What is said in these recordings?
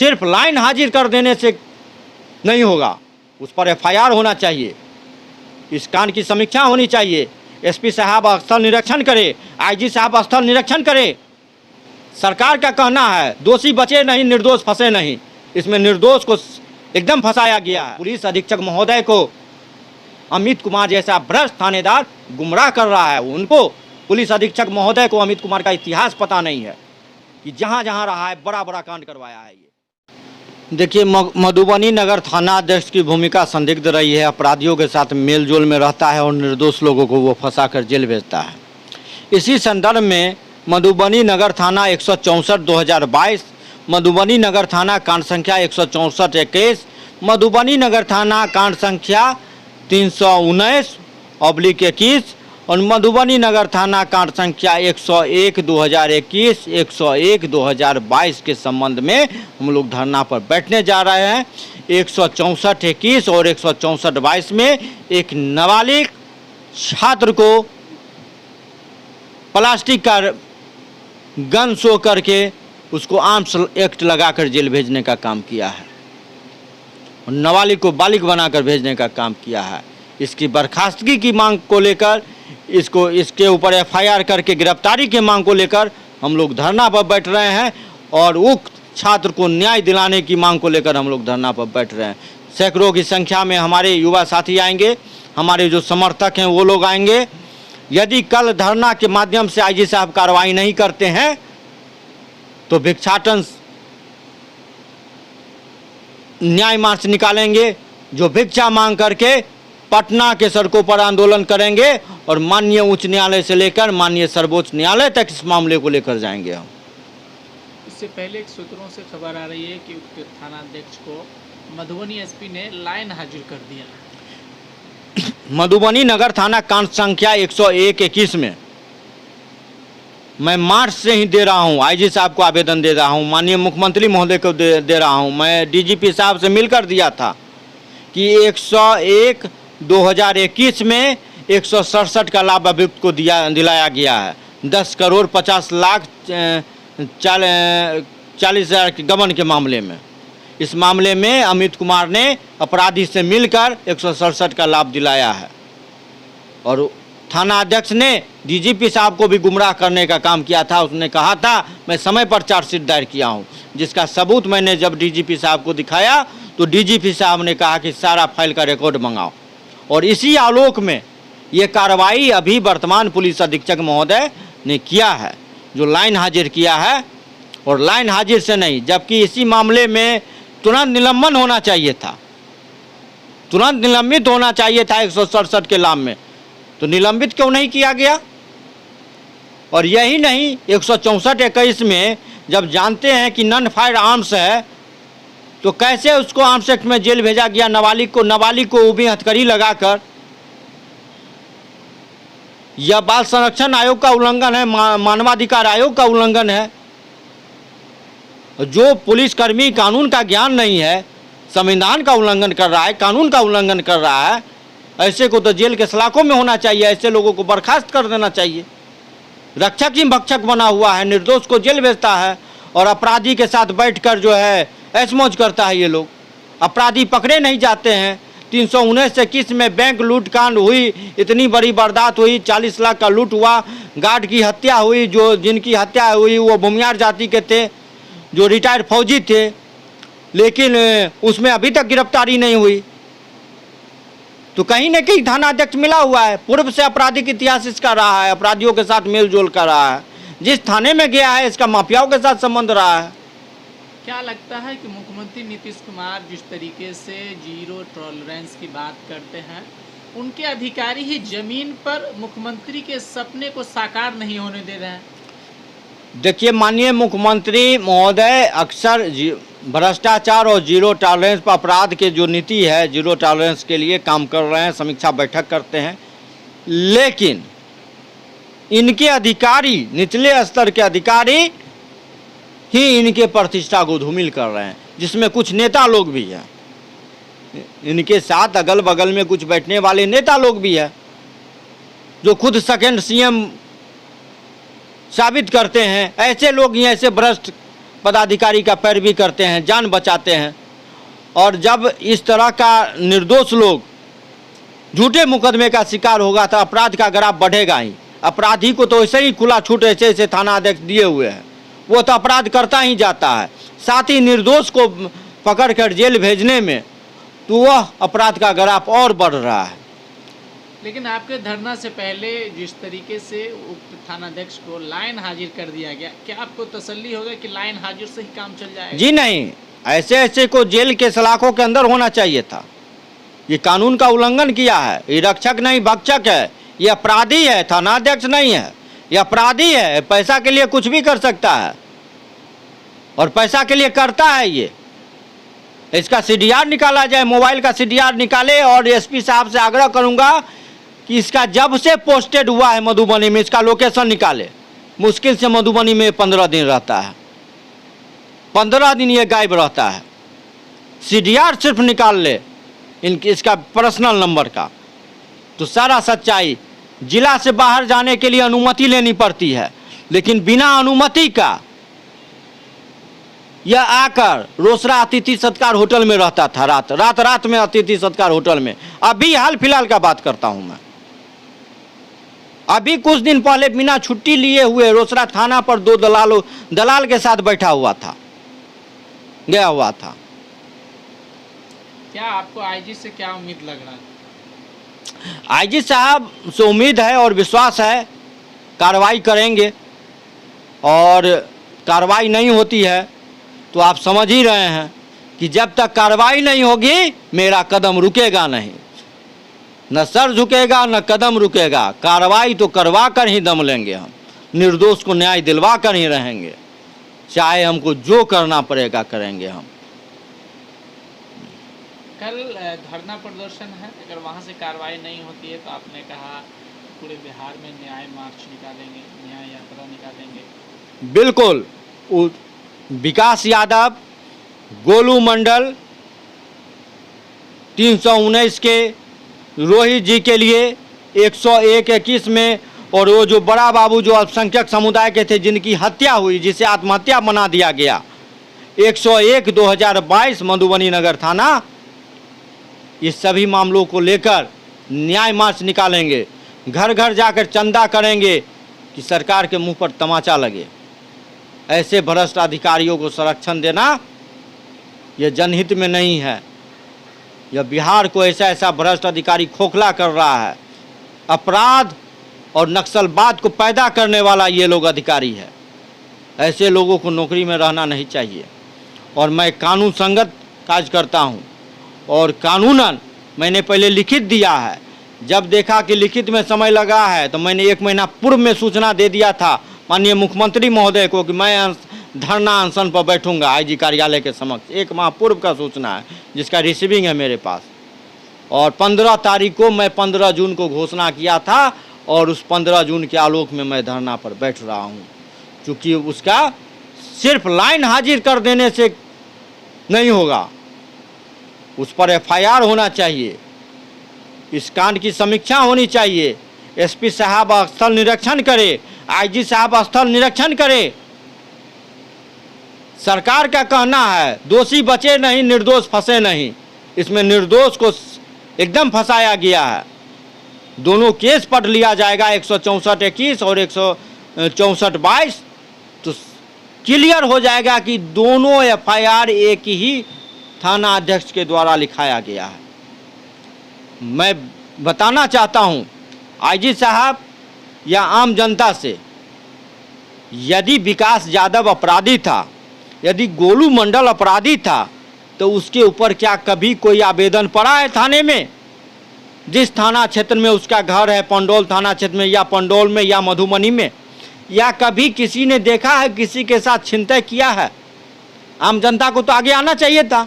सिर्फ लाइन हाजिर कर देने से नहीं होगा, उस पर एफआईआर होना चाहिए, इस कांड की समीक्षा होनी चाहिए। एसपी साहब स्थल निरीक्षण करे, आईजी साहब स्थल निरीक्षण करे। सरकार का कहना है दोषी बचे नहीं, निर्दोष फंसे नहीं। इसमें निर्दोष को एकदम फंसाया गया है। पुलिस अधीक्षक महोदय को अमित कुमार जैसा भ्रष्ट थानेदार गुमराह कर रहा है। उनको, पुलिस अधीक्षक महोदय को अमित कुमार का इतिहास पता नहीं है कि जहाँ जहाँ रहा है बड़ा बड़ा कांड करवाया है। ये देखिए, मधुबनी नगर थाना अध्यक्ष की भूमिका संदिग्ध रही है। अपराधियों के साथ मेल जोल में रहता है और निर्दोष लोगों को वो फंसा कर जेल भेजता है। इसी संदर्भ में मधुबनी नगर थाना 164/2022, मधुबनी नगर थाना कांड संख्या 164/21, मधुबनी नगर थाना कांड संख्या 319/21 और मधुबनी नगर थाना कांड संख्या 101/2021, 101/2022 के संबंध में हम लोग धरना पर बैठने जा रहे हैं। 164/21 और 164/22 में एक नाबालिग छात्र को प्लास्टिक का गन शो करके उसको आर्म्स एक्ट लगाकर जेल भेजने का काम किया है और नाबालिग को बालिग बनाकर भेजने का काम किया है। इसकी बर्खास्तगी की मांग को लेकर, इसके ऊपर एफआईआर करके गिरफ्तारी की मांग को लेकर हम लोग धरना पर बैठ रहे हैं और उक्त छात्र को न्याय दिलाने की मांग को लेकर हम लोग धरना पर बैठ रहे हैं। सैकड़ों की संख्या में हमारे युवा साथी आएंगे, हमारे जो समर्थक हैं वो लोग आएंगे। यदि कल धरना के माध्यम से आईजी साहब कार्रवाई नहीं करते हैं तो भिक्षाटन न्याय मार्च निकालेंगे, जो भिक्षा मांग करके पटना के सड़कों पर आंदोलन करेंगे और माननीय उच्च न्यायालय से लेकर माननीय सर्वोच्च न्यायालय तक इस मामले को लेकर जाएंगे हम। इससे पहले एक सूत्रों से खबर आ रही है कि उक्त थानाध्यक्ष को मधुबनी एसपी ने लाइन हाजिर कर दिया। मधुबनी नगर थाना कांड संख्या 101/21 में मैं मार्च से ही दे रहा हूं, आईजी साहब को आवेदन दे रहा हूं, माननीय मुख्यमंत्री महोदय को दे रहा हूं। मैं डीजीपी साहब से मिलकर दिया था कि 101/2021 में 167 का लाभ अभियुक्त को दिलाया गया है। 10,50,40,40,000 के गबन के मामले में। इस मामले में अमित कुमार ने अपराधी से मिलकर 167 का लाभ दिलाया है और थाना अध्यक्ष ने डीजीपी साहब को भी गुमराह करने का काम किया था। उसने कहा था मैं समय पर चार्जशीट दायर किया हूं, जिसका सबूत मैंने जब डीजीपी साहब को दिखाया तो डीजीपी साहब ने कहा कि सारा फाइल का रिकॉर्ड मंगाओ। और इसी आलोक में ये कार्रवाई अभी वर्तमान पुलिस अधीक्षक महोदय ने किया है, जो लाइन हाजिर किया है। और लाइन हाजिर से नहीं, जबकि इसी मामले में तुरंत निलंबन होना चाहिए था, तुरंत निलंबित होना चाहिए था 167 के लाभ में, तो निलंबित क्यों नहीं किया गया। और यही नहीं, 164/21 में जब जानते हैं कि नॉन फायर आर्म्स है तो कैसे उसको आर्म्स एक्ट में जेल भेजा गया नाबालिग को वो भी हथकड़ी लगाकर। यह बाल संरक्षण आयोग का उल्लंघन है, मानवाधिकार आयोग का उल्लंघन है। जो पुलिसकर्मी कानून का ज्ञान नहीं है, संविधान का उल्लंघन कर रहा है, कानून का उल्लंघन कर रहा है, ऐसे को तो जेल के सलाखों में होना चाहिए। ऐसे लोगों को बर्खास्त कर देना चाहिए। रक्षक ही भक्षक बना हुआ है, निर्दोष को जेल भेजता है और अपराधी के साथ बैठकर जो है ऐश मौज करता है। ये लोग अपराधी पकड़े नहीं जाते हैं। 319/21 में बैंक लूट कांड हुई, इतनी बड़ी वारदात हुई, 40 लाख का लूट हुआ, गार्ड की हत्या हुई, जिनकी हत्या हुई वो भूमियार जाति के थे, जो रिटायर्ड फौजी थे, लेकिन उसमें अभी तक गिरफ्तारी नहीं हुई। तो कहीं न कहीं थाना अध्यक्ष मिला हुआ है। पूर्व से आपराधिक इतिहास इसका रहा है, अपराधियों के साथ मेल जोल कर रहा है। जिस थाने में गया है इसका माफियाओं के साथ संबंध रहा है। क्या लगता है कि मुख्यमंत्री नीतीश कुमार जिस तरीके से जीरो टॉलरेंस की बात करते हैं, उनके अधिकारी ही जमीन पर मुख्यमंत्री के सपने को साकार नहीं होने दे रहे हैं? देखिए, माननीय मुख्यमंत्री महोदय अक्सर भ्रष्टाचार और जीरो टॉलरेंस पर अपराध के जो नीति है, जीरो टॉलरेंस के लिए काम कर रहे हैं, समीक्षा बैठक करते हैं। लेकिन इनके अधिकारी, निचले स्तर के अधिकारी ही इनके प्रतिष्ठा को धूमिल कर रहे हैं, जिसमें कुछ नेता लोग भी हैं। इनके साथ अगल बगल में कुछ बैठने वाले नेता लोग भी हैं, जो खुद सेकंड सीएम साबित करते हैं। ऐसे लोग ही, ऐसे भ्रष्ट पदाधिकारी का पैरवी करते हैं, जान बचाते हैं। और जब इस तरह का निर्दोष लोग झूठे मुकदमे का शिकार होगा तो अपराध का ग्राफ बढ़ेगा ही। अपराधी को तो ऐसे ही खुला छूट ऐसे ऐसे थाना अध्यक्ष दिए हुए हैं, वो तो अपराध करता ही जाता है। साथ ही निर्दोष को पकड़कर जेल भेजने में तो वह अपराध का ग्राफ और बढ़ रहा है। लेकिन आपके धरना से पहले जिस तरीके से उक्त थानाध्यक्ष को लाइन हाजिर कर दिया गया, क्या आपको तसल्ली होगा कि लाइन हाजिर से ही काम चल जाएगा? जी नहीं, ऐसे ऐसे को जेल के सलाखों के अंदर होना चाहिए था। ये कानून का उल्लंघन किया है, ये रक्षक नहीं भक्षक है, ये अपराधी है, थानाध्यक्ष नहीं है, ये अपराधी है। पैसा के लिए कुछ भी कर सकता है और पैसा के लिए करता है ये। इसका सीडीआर निकाला जाए, मोबाइल का सीडीआर निकाले। और एसपी साहब से आग्रह करूंगा कि इसका जब से पोस्टेड हुआ है मधुबनी में, इसका लोकेशन निकाले। मुश्किल से मधुबनी में 15 दिन रहता है, 15 दिन ये गायब रहता है। सीडीआर सिर्फ निकाल ले इसका पर्सनल नंबर का, तो सारा सच्चाई। जिला से बाहर जाने के लिए अनुमति लेनी पड़ती है, लेकिन बिना अनुमति का यह आकर रोसड़ा अतिथि सत्कार होटल में रहता था। रात में अतिथि सत्कार होटल में। अभी हाल फिलहाल का बात करता हूं मैं, अभी कुछ दिन पहले बिना छुट्टी लिए हुए रोसड़ा थाना पर 2 दलाल के साथ बैठा हुआ था, गया हुआ था। क्या आपको आईजी से क्या उम्मीद लग रहा है? आईजी साहब से उम्मीद है और विश्वास है कार्रवाई करेंगे, और कार्रवाई नहीं होती है तो आप समझ ही रहे हैं कि जब तक कार्रवाई नहीं होगी मेरा कदम रुकेगा नहीं। न सर झुकेगा न कदम रुकेगा। कार्रवाई तो करवा कर ही दम लेंगे हम, निर्दोष को न्याय दिलवा कर ही रहेंगे, चाहे हमको जो करना पड़ेगा करेंगे हम। कल धरना प्रदर्शन है, अगर वहाँ से कार्रवाई नहीं होती है तो आपने कहा पूरे बिहार में न्याय मार्च निकालेंगे, न्याय यात्रा निकालेंगे। बिल्कुल, विकास यादव, गोलू मंडल 319 के रोहित जी के लिए 101-21 में, और वो जो बड़ा बाबू जो अल्पसंख्यक समुदाय के थे जिनकी हत्या हुई, जिसे आत्महत्या बना दिया गया, 101/2022 मधुबनी नगर थाना, इस सभी मामलों को लेकर न्याय मार्च निकालेंगे। घर घर जाकर चंदा करेंगे कि सरकार के मुंह पर तमाचा लगे। ऐसे भ्रष्ट अधिकारियों को संरक्षण देना यह जनहित में नहीं है। यह बिहार को ऐसा भ्रष्ट अधिकारी खोखला कर रहा है। अपराध और नक्सलवाद को पैदा करने वाला ये लोग अधिकारी है। ऐसे लोगों को नौकरी में रहना नहीं चाहिए। और मैं कानून संगत काज करता हूँ, और कानूनन मैंने पहले लिखित दिया है। जब देखा कि लिखित में समय लगा है तो मैंने 1 महीना पूर्व में सूचना दे दिया था माननीय मुख्यमंत्री महोदय को कि मैं धरना अनशन पर बैठूंगा आईजी कार्यालय के समक्ष। 1 माह पूर्व का सूचना है जिसका रिसीविंग है मेरे पास। और 15 तारीख को मैं 15 जून को घोषणा किया था, और उस 15 जून के आलोक में मैं धरना पर बैठ रहा हूँ। क्योंकि उसका सिर्फ लाइन हाजिर कर देने से नहीं होगा, उस पर FIR होना चाहिए, इस कांड की समीक्षा होनी चाहिए। SP साहब स्थल निरीक्षण करे, IG साहब स्थल निरीक्षण करे। सरकार का कहना है दोषी बचे नहीं, निर्दोष फंसे नहीं। इसमें निर्दोष को एकदम फंसाया गया है। दोनों केस पढ़ लिया जाएगा, 164-21 और 164-22, तो क्लियर हो जाएगा कि दोनों FIR एक ही थाना अध्यक्ष के द्वारा लिखाया गया है। मैं बताना चाहता हूं IG साहब या आम जनता से, यदि विकास यादव अपराधी था, यदि गोलू मंडल अपराधी था, तो उसके ऊपर क्या कभी कोई आवेदन पड़ा है थाने में? जिस थाना क्षेत्र में उसका घर है, पंडोल थाना क्षेत्र में या पंडोल में या मधुबनी में, या कभी किसी ने देखा है किसी के साथ छिनतई किया है? आम जनता को तो आगे आना चाहिए था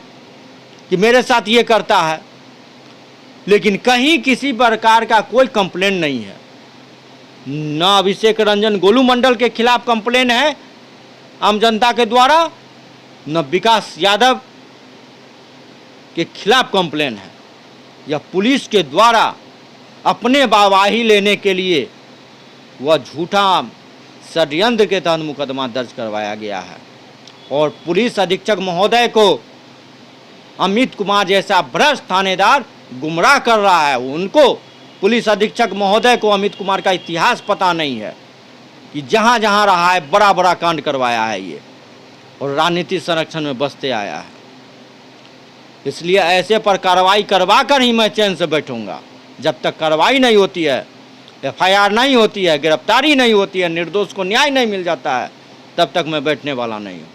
कि मेरे साथ ये करता है, लेकिन कहीं किसी प्रकार का कोई कंप्लेन नहीं है। न अभिषेक रंजन गोलू मंडल के खिलाफ कंप्लेन है आम जनता के द्वारा, न विकास यादव के खिलाफ कंप्लेन है। यह पुलिस के द्वारा अपने वाहवाही लेने के लिए वह झूठा षड्यंत्र के तहत मुकदमा दर्ज करवाया गया है। और पुलिस अधीक्षक महोदय को अमित कुमार जैसा भ्रष्ट थानेदार गुमराह कर रहा है। उनको पुलिस अधीक्षक महोदय को अमित कुमार का इतिहास पता नहीं है कि जहाँ जहाँ रहा है बड़ा बड़ा कांड करवाया है ये, और राजनीतिक संरक्षण में बसते आया है। इसलिए ऐसे पर कार्रवाई करवा कर ही मैं चैन से बैठूंगा। जब तक कार्रवाई नहीं होती है, एफआईआर नहीं होती है, गिरफ्तारी नहीं होती है, निर्दोष को न्याय नहीं मिल जाता है, तब तक मैं बैठने वाला नहीं हूँ।